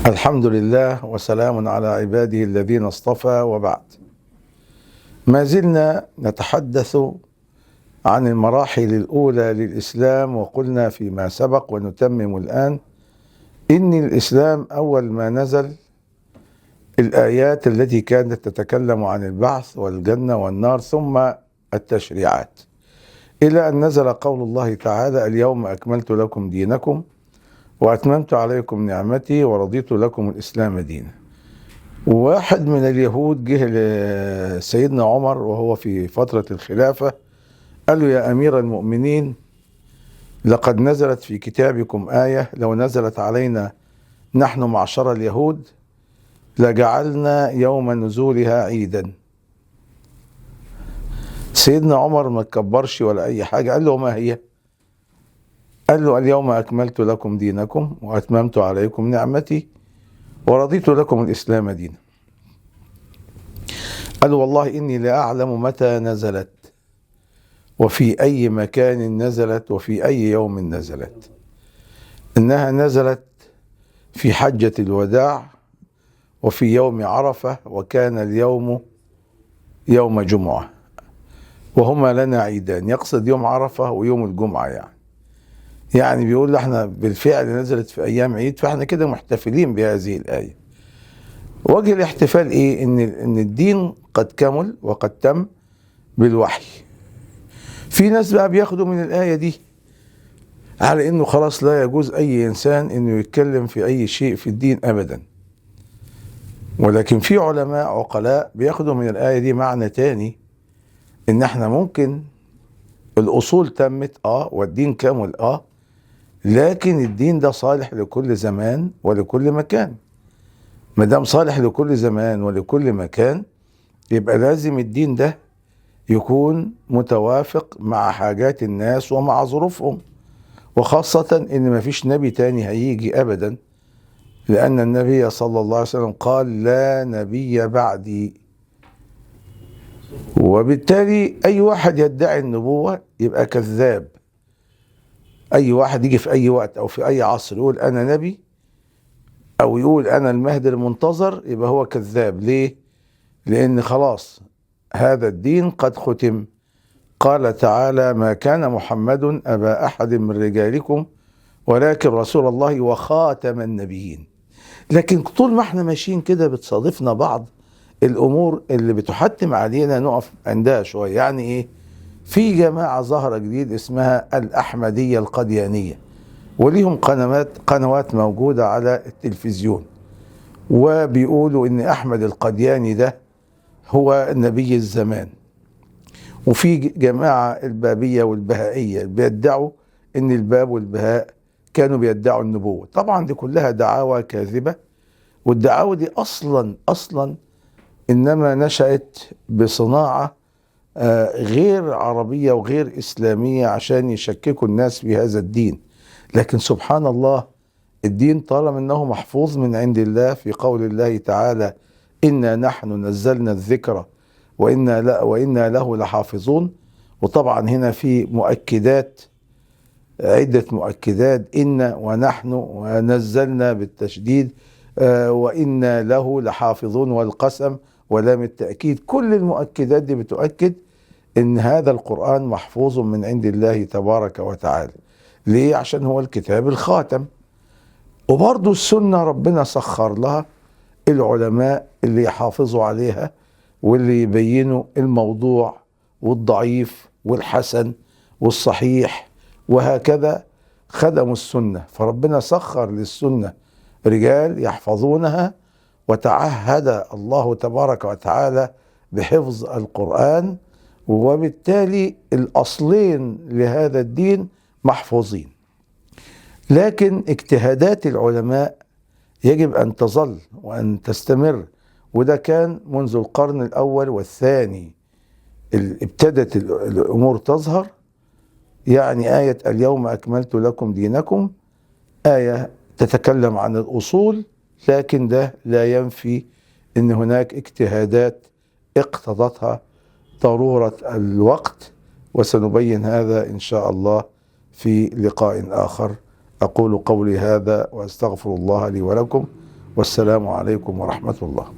الحمد لله وسلام على عباده الذين اصطفى، وبعد. ما زلنا نتحدث عن المراحل الأولى للإسلام، وقلنا فيما سبق ونتمم الآن إن الإسلام أول ما نزل الآيات التي كانت تتكلم عن البعث والجنة والنار ثم التشريعات، إلى أن نزل قول الله تعالى: اليوم أكملت لكم دينكم وأتممت عليكم نعمتي ورضيت لكم الإسلام دينا. واحد من اليهود جه لسيدنا عمر وهو في فترة الخلافة، قال له: يا أمير المؤمنين، لقد نزلت في كتابكم آية لو نزلت علينا نحن معشر اليهود لجعلنا يوم نزولها عيدا. سيدنا عمر ما تكبرش ولا أي حاجة، قال له: ما هي؟ قال له: اليوم أكملت لكم دينكم وأتممت عليكم نعمتي ورضيت لكم الإسلام دينا. قال: والله إني لا أعلم متى نزلت وفي أي مكان نزلت وفي أي يوم نزلت. إنها نزلت في حجة الوداع وفي يوم عرفة، وكان اليوم يوم جمعة، وهما لنا عيدان. يقصد يوم عرفة ويوم الجمعة. يعني بيقول احنا بالفعل نزلت في أيام عيد، فاحنا كده محتفلين بهذه الآية. وجه الاحتفال ايه؟ ان الدين قد كمل وقد تم بالوحي. في ناس بقى بياخدوا من الآية دي على انه خلاص لا يجوز اي انسان انه يتكلم في اي شيء في الدين ابدا، ولكن في علماء عقلاء بياخدوا من الآية دي معنى تاني، ان احنا ممكن الاصول تمت والدين كامل لكن الدين ده صالح لكل زمان ولكل مكان. ما دام صالح لكل زمان ولكل مكان، يبقى لازم الدين ده يكون متوافق مع حاجات الناس ومع ظروفهم، وخاصة ان مفيش نبي تاني هيجي ابدا، لان النبي صلى الله عليه وسلم قال: لا نبي بعدي. وبالتالي اي واحد يدعي النبوة يبقى كذاب. اي واحد يجي في اي وقت او في اي عصر يقول انا نبي او يقول انا المهدي المنتظر، يبقى هو كذاب. ليه؟ لان خلاص هذا الدين قد ختم. قال تعالى: ما كان محمد ابا احد من رجالكم ولكن رسول الله وخاتم النبيين. لكن طول ما احنا ماشيين كده بتصادفنا بعض الامور اللي بتحتم علينا نقف عندها شويه. يعني ايه؟ في جماعه ظهر جديد اسمها الاحمديه القديانيه، وليهم قنوات موجوده على التلفزيون، وبيقولوا ان احمد القدياني ده هو نبي الزمان. وفي جماعه البابيه والبهائيه بيدعوا ان الباب والبهاء كانوا بيدعوا النبوه. طبعا دي كلها دعاوى كاذبه، والدعاوى دي اصلا انما نشأت بصناعه غير عربيه وغير اسلاميه عشان يشككوا الناس في هذا الدين. لكن سبحان الله، الدين طالما انه محفوظ من عند الله في قول الله تعالى: إنا نحن نزلنا الذكر وإنا له لحافظون. وطبعا هنا في مؤكدات، عدة مؤكدات: إن ونحن ونزلنا بالتشديد، وإنا له لحافظون، والقسم ولام التأكيد. كل المؤكدات دي بتؤكد إن هذا القرآن محفوظ من عند الله تبارك وتعالى. ليه؟ عشان هو الكتاب الخاتم. وبرضو السنة ربنا سخر لها العلماء اللي يحافظوا عليها واللي يبينوا الموضوع والضعيف والحسن والصحيح، وهكذا خدموا السنة. فربنا سخر للسنة رجال يحفظونها، وتعهد الله تبارك وتعالى بحفظ القرآن، وبالتالي الأصلين لهذا الدين محفوظين. لكن اجتهادات العلماء يجب أن تظل وأن تستمر، وده كان منذ القرن الأول والثاني ابتدت الأمور تظهر. يعني آية اليوم أكملت لكم دينكم آية تتكلم عن الأصول، لكن ده لا ينفي أن هناك اجتهادات اقتضتها ضرورة الوقت، وسنبين هذا إن شاء الله في لقاء آخر. أقول قولي هذا وأستغفر الله لي ولكم، والسلام عليكم ورحمة الله.